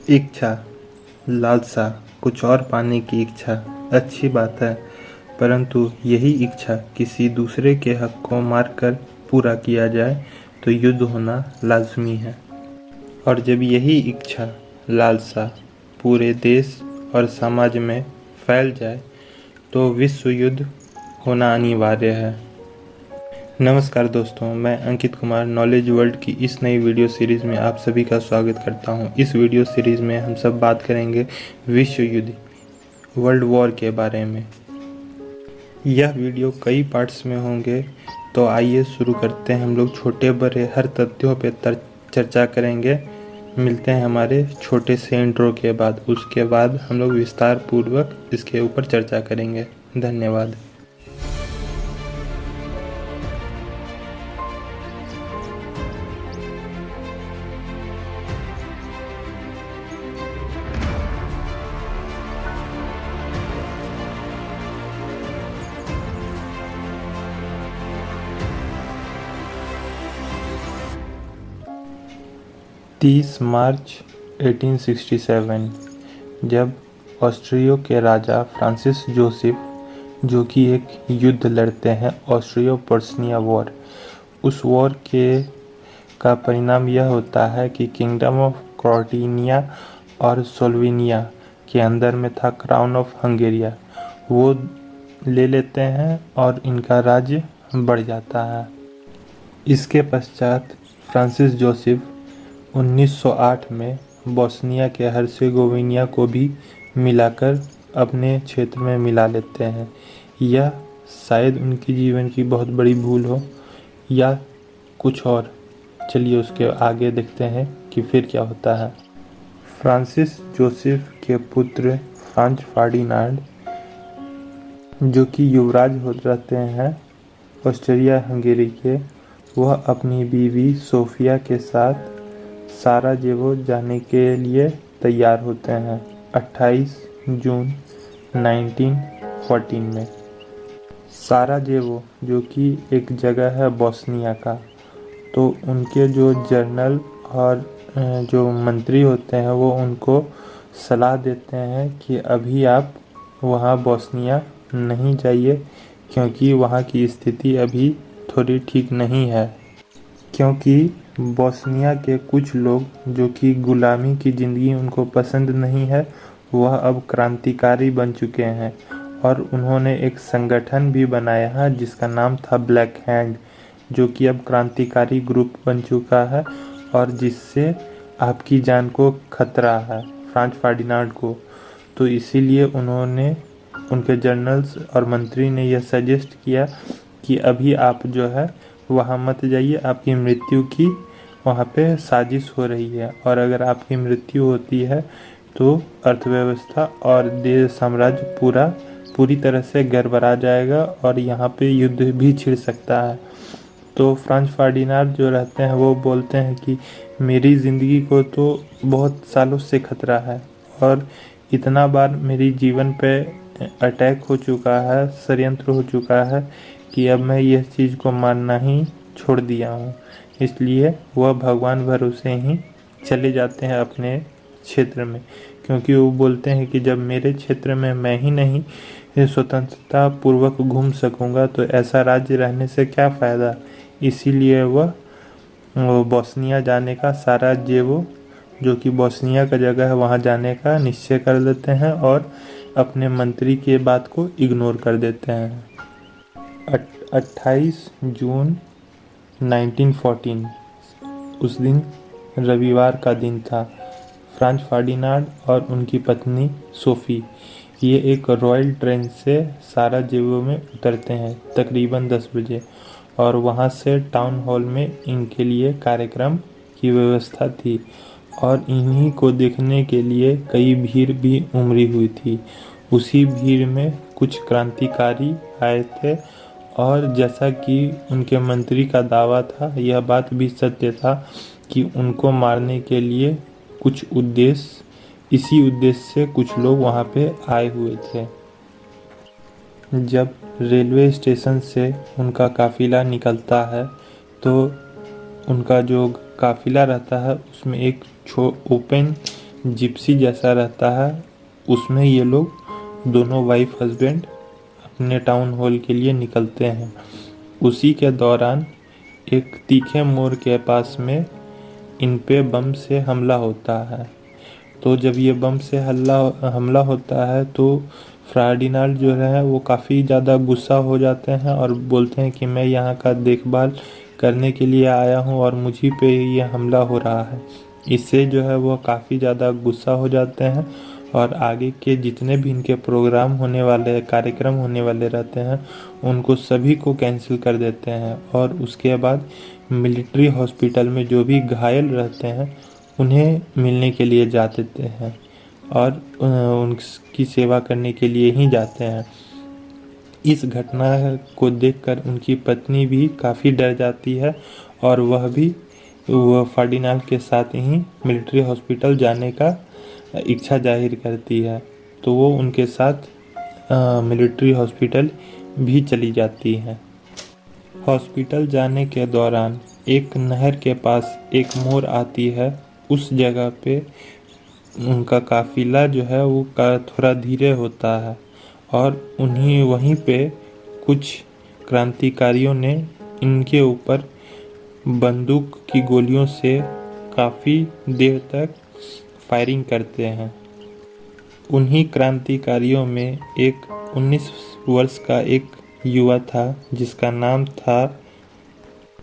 इच्छा, लालसा, कुछ और पाने की इच्छा अच्छी बात है, परंतु यही इच्छा किसी दूसरे के हक को मारकर पूरा किया जाए तो युद्ध होना लाज़मी है। और जब यही इच्छा, लालसा पूरे देश और समाज में फैल जाए तो विश्व युद्ध होना अनिवार्य है। नमस्कार दोस्तों, मैं अंकित कुमार नॉलेज वर्ल्ड की इस नई वीडियो सीरीज़ में आप सभी का स्वागत करता हूं। इस वीडियो सीरीज़ में हम सब बात करेंगे विश्व युद्ध, वर्ल्ड वॉर के बारे में। यह वीडियो कई पार्ट्स में होंगे, तो आइए शुरू करते हैं। हम लोग छोटे बड़े हर तथ्यों पर चर्चा करेंगे। मिलते हैं हमारे छोटे से इंट्रो के बाद। उसके बाद हम लोग विस्तार पूर्वक इसके ऊपर चर्चा करेंगे। धन्यवाद। तीस मार्च 1867 जब ऑस्ट्रिया के राजा फ्रांसिस जोसेफ, जो कि एक युद्ध लड़ते हैं, ऑस्ट्रियो पर्सनिया वॉर, उस वॉर का परिणाम यह होता है कि किंगडम ऑफ क्रोटिनिया और स्लोवेनिया के अंदर में था क्राउन ऑफ हंगेरिया, वो ले लेते हैं और इनका राज्य बढ़ जाता है। इसके पश्चात फ्रांसिस जोसेफ 1908 में बोस्निया के हर्जेगोविना को भी मिलाकर अपने क्षेत्र में मिला लेते हैं। यह शायद उनकी जीवन की बहुत बड़ी भूल हो या कुछ और। चलिए उसके आगे देखते हैं कि फिर क्या होता है। फ्रांसिस जोसेफ के पुत्र फ्रांज फर्डिनांड, जो कि युवराज हो रहते हैं ऑस्ट्रिया हंगेरी के, वह अपनी बीवी सोफिया के साथ साराजेवो जाने के लिए तैयार होते हैं 28 जून 1914 में। साराजेवो जो कि एक जगह है बोस्निया का, तो उनके जो जनरल और जो मंत्री होते हैं वो उनको सलाह देते हैं कि अभी आप वहाँ बोस्निया नहीं जाइए, क्योंकि वहाँ की स्थिति अभी थोड़ी ठीक नहीं है। क्योंकि बोस्निया के कुछ लोग, जो कि गुलामी की ज़िंदगी उनको पसंद नहीं है, वह अब क्रांतिकारी बन चुके हैं और उन्होंने एक संगठन भी बनाया है जिसका नाम था ब्लैक हैंड, जो कि अब क्रांतिकारी ग्रुप बन चुका है और जिससे आपकी जान को खतरा है, फ्रांज फर्डिनांड को। तो इसीलिए उन्होंने, उनके जनरल्स और मंत्री ने यह सजेस्ट किया कि अभी आप जो है वहाँ मत जाइए, आपकी मृत्यु की वहाँ पे साजिश हो रही है, और अगर आपकी मृत्यु होती है तो अर्थव्यवस्था और देश साम्राज्य पूरी तरह से गड़बड़ा जाएगा और यहाँ पे युद्ध भी छिड़ सकता है। तो फ्रांज फर्डिनांड जो रहते हैं वो बोलते हैं कि मेरी ज़िंदगी को तो बहुत सालों से खतरा है और इतना बार मेरी जीवन पे अटैक हो चुका है, षड्यंत्र हो चुका है कि अब मैं यह चीज़ को मानना ही छोड़ दिया हूँ। इसलिए वह भगवान भरोसे ही चले जाते हैं अपने क्षेत्र में, क्योंकि वो बोलते हैं कि जब मेरे क्षेत्र में मैं ही नहीं स्वतंत्रता पूर्वक घूम सकूंगा तो ऐसा राज्य रहने से क्या फ़ायदा। इसीलिए वह बोस्निया जाने का, साराजेवो जो कि बोस्निया का जगह है, वहाँ जाने का निश्चय कर लेते हैं और अपने मंत्री के बात को इग्नोर कर देते हैं। 28 जून 1914 उस दिन रविवार का दिन था। फ्रांज फर्डिनांड और उनकी पत्नी सोफी ये एक रॉयल ट्रेन से साराजेवो में उतरते हैं तकरीबन 10 बजे, और वहां से टाउन हॉल में इनके लिए कार्यक्रम की व्यवस्था थी और इन्हीं को देखने के लिए कई भीड़ भी उमड़ी हुई थी। उसी भीड़ में कुछ क्रांतिकारी आए थे और जैसा कि उनके मंत्री का दावा था, यह बात भी सत्य था कि उनको मारने के लिए कुछ उद्देश्य इसी उद्देश्य से कुछ लोग वहाँ पे आए हुए थे। जब रेलवे स्टेशन से उनका काफ़िला निकलता है तो उनका जो काफ़िला रहता है उसमें एक ओपन जिप्सी जैसा रहता है, उसमें ये लोग दोनों वाइफ हस्बैंड अपने टाउन हॉल के लिए निकलते हैं। उसी के दौरान एक तीखे मोड़ के पास में इन पे बम से हमला होता है। तो जब ये बम से हमला होता है तो फर्डिनांड जो है वो काफ़ी ज़्यादा गुस्सा हो जाते हैं और बोलते हैं कि मैं यहाँ का देखभाल करने के लिए आया हूँ और मुझी पे ये हमला हो रहा है। इससे जो है वो काफ़ी ज़्यादा गुस्सा हो जाते हैं और आगे के जितने भी इनके कार्यक्रम होने वाले रहते हैं उनको सभी को कैंसिल कर देते हैं। और उसके बाद मिलिट्री हॉस्पिटल में जो भी घायल रहते हैं उन्हें मिलने के लिए जा देते हैं और उनकी सेवा करने के लिए ही जाते हैं। इस घटना को देखकर उनकी पत्नी भी काफ़ी डर जाती है और वह फर्डिनांड के साथ ही मिलिट्री हॉस्पिटल जाने का इच्छा जाहिर करती है। तो वो उनके साथ मिलिट्री हॉस्पिटल भी चली जाती है। हॉस्पिटल जाने के दौरान एक नहर के पास एक मोड़ आती है। उस जगह पे उनका काफिला जो है वो थोड़ा धीरे होता है और वहीं पे कुछ क्रांतिकारियों ने इनके ऊपर बंदूक की गोलियों से काफ़ी देर तक फायरिंग करते हैं। उन्हीं क्रांतिकारियों में एक 19 वर्ष का एक युवा था जिसका नाम था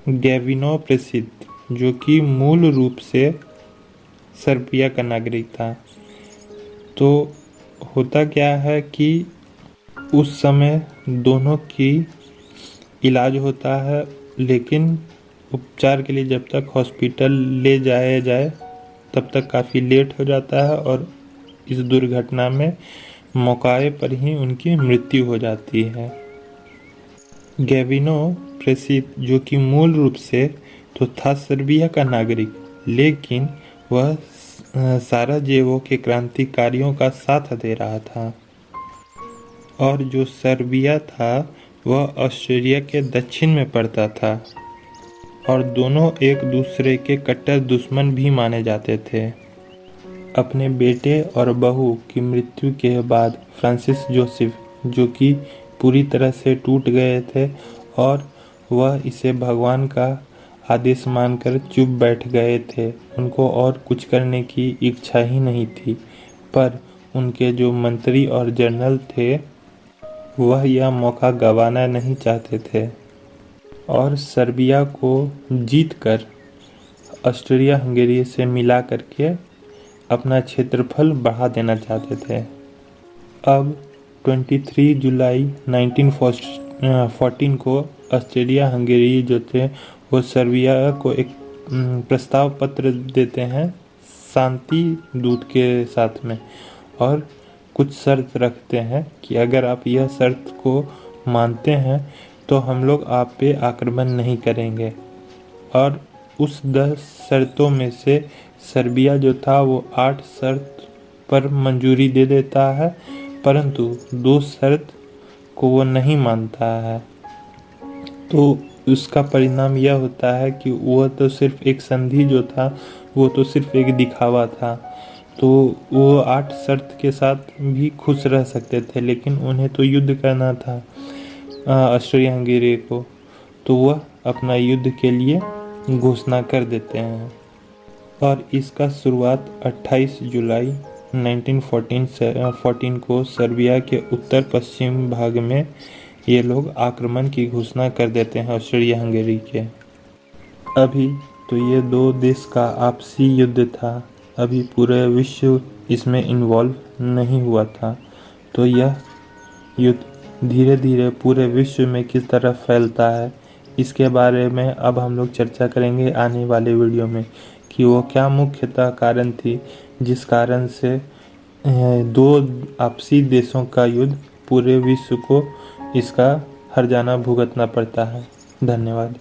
गैविनो प्रेसिद, जो कि मूल रूप से सर्बिया का नागरिक था। तो होता क्या है कि उस समय दोनों की इलाज होता है, लेकिन उपचार के लिए जब तक हॉस्पिटल ले जाया जाए तब तक काफ़ी लेट हो जाता है और इस दुर्घटना में मौके पर ही उनकी मृत्यु हो जाती है। गैविनो प्रेसिद, जो कि मूल रूप से तो था सर्बिया का नागरिक, लेकिन वह साराजेवो के क्रांतिकारियों का साथ दे रहा था और जो सर्बिया था वह ऑस्ट्रिया के दक्षिण में पड़ता था और दोनों एक दूसरे के कट्टर दुश्मन भी माने जाते थे। अपने बेटे और बहू की मृत्यु के बाद फ्रांसिस जोसेफ, जो कि पूरी तरह से टूट गए थे और वह इसे भगवान का आदेश मानकर चुप बैठ गए थे, उनको और कुछ करने की इच्छा ही नहीं थी। पर उनके जो मंत्री और जनरल थे वह यह मौका गंवाना नहीं चाहते थे और सर्बिया को जीतकर ऑस्ट्रिया हंगेरी से मिला करके अपना क्षेत्रफल बढ़ा देना चाहते थे। अब 23 जुलाई 1914 को ऑस्ट्रिया हंगेरी जो थे वो सर्बिया को एक प्रस्ताव पत्र देते हैं शांति दूत के साथ में और कुछ शर्त रखते हैं कि अगर आप यह शर्त को मानते हैं तो हम लोग आप पे आक्रमण नहीं करेंगे। और उस 10 शर्तों में से सर्बिया जो था वो 8 शर्त पर मंजूरी दे देता है, परंतु 2 शर्त को वो नहीं मानता है। तो उसका परिणाम यह होता है कि वह तो सिर्फ एक संधि जो था वो तो सिर्फ एक दिखावा था। तो वो 8 शर्त के साथ भी खुश रह सकते थे, लेकिन उन्हें तो युद्ध करना था ऑस्ट्रिया हंगेरी को, तो वह अपना युद्ध के लिए घोषणा कर देते हैं। और इसका शुरुआत 28 जुलाई 1914 को सर्बिया के उत्तर पश्चिम भाग में ये लोग आक्रमण की घोषणा कर देते हैं ऑस्ट्रिया हंगेरी के। अभी तो ये 2 देश का आपसी युद्ध था, अभी पूरे विश्व इसमें इन्वॉल्व नहीं हुआ था। तो यह युद्ध धीरे धीरे पूरे विश्व में किस तरह फैलता है इसके बारे में अब हम लोग चर्चा करेंगे आने वाले वीडियो में कि वो क्या मुख्यतः कारण थी जिस कारण से 2 आपसी देशों का युद्ध पूरे विश्व को इसका हर्जाना भुगतना पड़ता है। धन्यवाद।